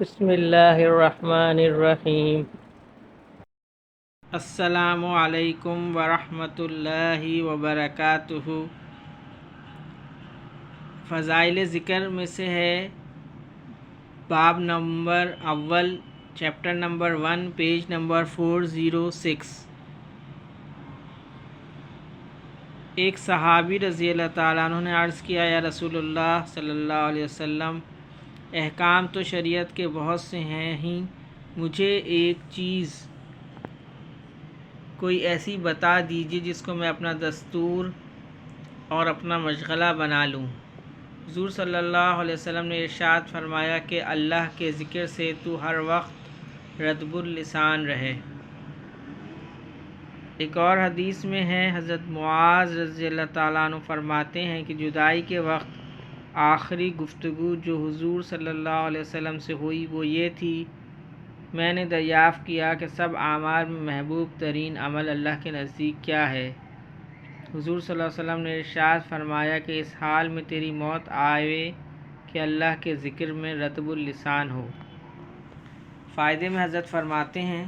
بسم اللہ الرحمن الرحیم۔ السلام علیکم ورحمۃ اللہ وبرکاتہ۔ فضائل ذکر میں سے ہے باب نمبر اول، چیپٹر نمبر 1، پیج نمبر 406۔ ایک صحابی رضی اللہ تعالیٰ عنہ نے عرض کیا، یا رسول اللہ صلی اللہ علیہ وسلم، احکام تو شریعت کے بہت سے ہیں ہی، مجھے ایک چیز کوئی ایسی بتا دیجیے جس کو میں اپنا دستور اور اپنا مشغلہ بنا لوں۔ حضور صلی اللہ علیہ وسلم نے ارشاد فرمایا کہ اللہ کے ذکر سے تو ہر وقت رطب اللسان رہے۔ ایک اور حدیث میں ہے، حضرت معاذ رضی اللہ تعالیٰ عنہ فرماتے ہیں کہ جدائی کے وقت آخری گفتگو جو حضور صلی اللہ علیہ وسلم سے ہوئی وہ یہ تھی، میں نے دریافت کیا کہ سب اعمال میں محبوب ترین عمل اللہ کے نزدیک کیا ہے؟ حضور صلی اللہ علیہ وسلم نے ارشاد فرمایا کہ اس حال میں تیری موت آئے کہ اللہ کے ذکر میں رطب اللسان ہو۔ فائدے میں حضرت فرماتے ہیں،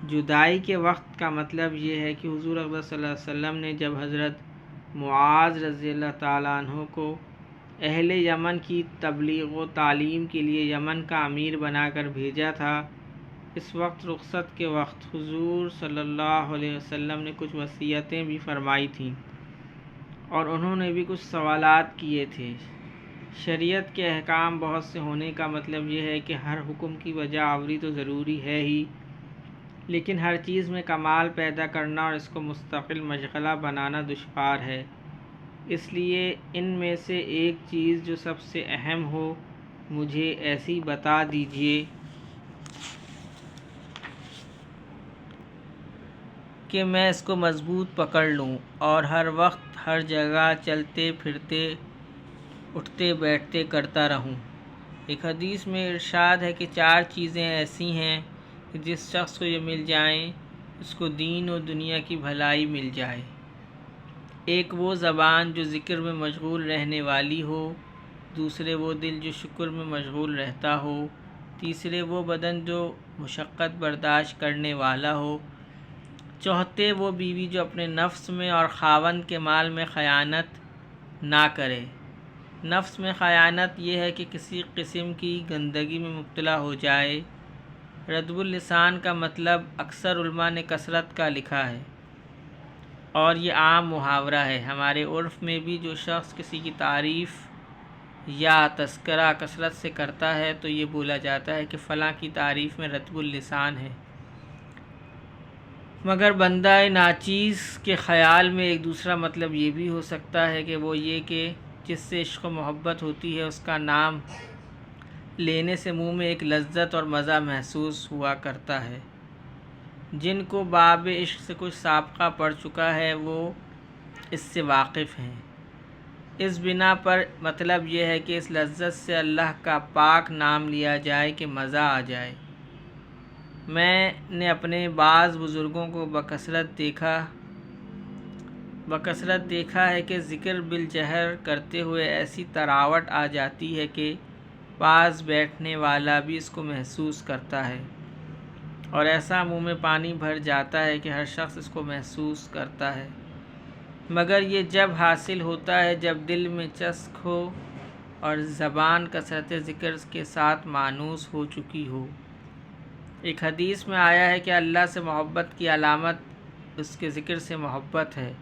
جدائی کے وقت کا مطلب یہ ہے کہ حضور اکرم صلی اللہ علیہ وسلم نے جب حضرت معاذ رضی اللہ تعالیٰ عنہ کو اہل یمن کی تبلیغ و تعلیم کے لیے یمن کا امیر بنا کر بھیجا تھا، اس وقت رخصت کے وقت حضور صلی اللہ علیہ وسلم نے کچھ وصیتیں بھی فرمائی تھیں اور انہوں نے بھی کچھ سوالات کیے تھے۔ شریعت کے احکام بہت سے ہونے کا مطلب یہ ہے کہ ہر حکم کی وجہ آوری تو ضروری ہے ہی، لیکن ہر چیز میں کمال پیدا کرنا اور اس کو مستقل مشغلہ بنانا دشوار ہے۔ اس لیے ان میں سے ایک چیز جو سب سے اہم ہو مجھے ایسی بتا دیجیے کہ میں اس کو مضبوط پکڑ لوں اور ہر وقت ہر جگہ چلتے پھرتے اٹھتے بیٹھتے کرتا رہوں۔ ایک حدیث میں ارشاد ہے کہ 4 چیزیں ایسی ہیں کہ جس شخص کو یہ مل جائیں اس کو دین و دنیا کی بھلائی مل جائے۔ ایک وہ زبان جو ذکر میں مشغول رہنے والی ہو، دوسرے وہ دل جو شکر میں مشغول رہتا ہو، تیسرے وہ بدن جو مشقت برداشت کرنے والا ہو، چوتھے وہ بیوی جو اپنے نفس میں اور خاوند کے مال میں خیانت نہ کرے۔ نفس میں خیانت یہ ہے کہ کسی قسم کی گندگی میں مبتلا ہو جائے۔ رطب اللسان کا مطلب اکثر علماء نے کثرت کا لکھا ہے اور یہ عام محاورہ ہے۔ ہمارے عرف میں بھی جو شخص کسی کی تعریف یا تذکرہ کثرت سے کرتا ہے تو یہ بولا جاتا ہے کہ فلاں کی تعریف میں رطب اللسان ہے، مگر بندہ ناچیز کے خیال میں ایک دوسرا مطلب یہ بھی ہو سکتا ہے کہ وہ یہ کہ جس سے عشق و محبت ہوتی ہے اس کا نام لینے سے منہ میں ایک لذت اور مزہ محسوس ہوا کرتا ہے۔ جن کو باب عشق سے کچھ سابقہ پڑ چکا ہے وہ اس سے واقف ہیں۔ اس بنا پر مطلب یہ ہے کہ اس لذت سے اللہ کا پاک نام لیا جائے کہ مزہ آ جائے۔ میں نے اپنے بعض بزرگوں کو بکثرت دیکھا ہے کہ ذکر بالجہر کرتے ہوئے ایسی تراوٹ آ جاتی ہے کہ پاس بیٹھنے والا بھی اس کو محسوس کرتا ہے اور ایسا منہ میں پانی بھر جاتا ہے کہ ہر شخص اس کو محسوس کرتا ہے، مگر یہ جب حاصل ہوتا ہے جب دل میں چسک ہو اور زبان کثرت ذکر کے ساتھ مانوس ہو چکی ہو۔ ایک حدیث میں آیا ہے کہ اللہ سے محبت کی علامت اس کے ذکر سے محبت ہے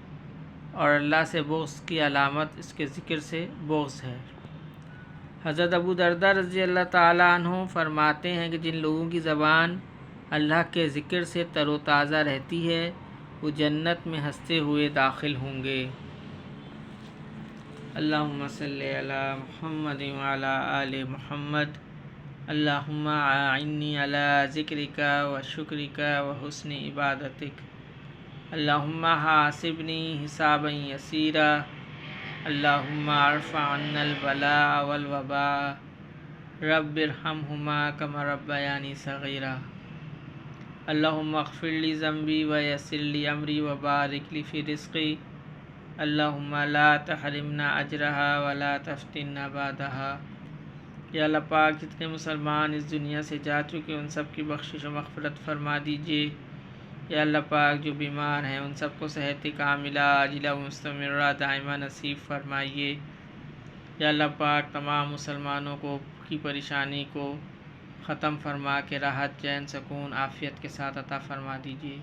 اور اللہ سے بغض کی علامت اس کے ذکر سے بغض ہے۔ حضرت ابو درداء رضی اللہ تعالیٰ عنہ فرماتے ہیں کہ جن لوگوں کی زبان اللہ کے ذکر سے تر و تازہ رہتی ہے وہ جنت میں ہنستے ہوئے داخل ہوں گے۔ اللہم صلی علی محمد وعلی آل محمد، اللہم اعنی علی ذکرک و شکرک و حسن عبادتک، اللہم حاسبنی حسابا یسیرا، اللہم ارفع عنا البلاء والوباء، رب ارحمہما کما ربیانی صغیرا، اللہم اغفر لی ذنبی ویسر لی امری وبارک لی فی رزقی، اللہم لا تحرمنا اجرہا ولا تفتنا بعدہا۔ یا اللہ پاک جتنے مسلمان اس دنیا سے جا چکے ان سب کی بخشش و مغفرت فرما دیجیے۔ یا اللہ پاک جو بیمار ہیں ان سب کو صحت کاملہ عاجلہ و مستمرہ دائمہ نصیب فرمائیے۔ یا اللہ پاک تمام مسلمانوں کو کی پریشانی کو ختم فرما کے راحت چین سکون عافیت کے ساتھ عطا فرما دیجیے۔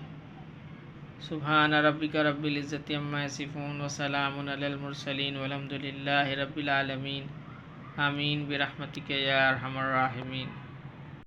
سبحان ربک رب العزت عما یصفون وسلام علی المرسلین والحمد للہ رب العالمین۔ آمین برحمتک یا ارحم الراحمین۔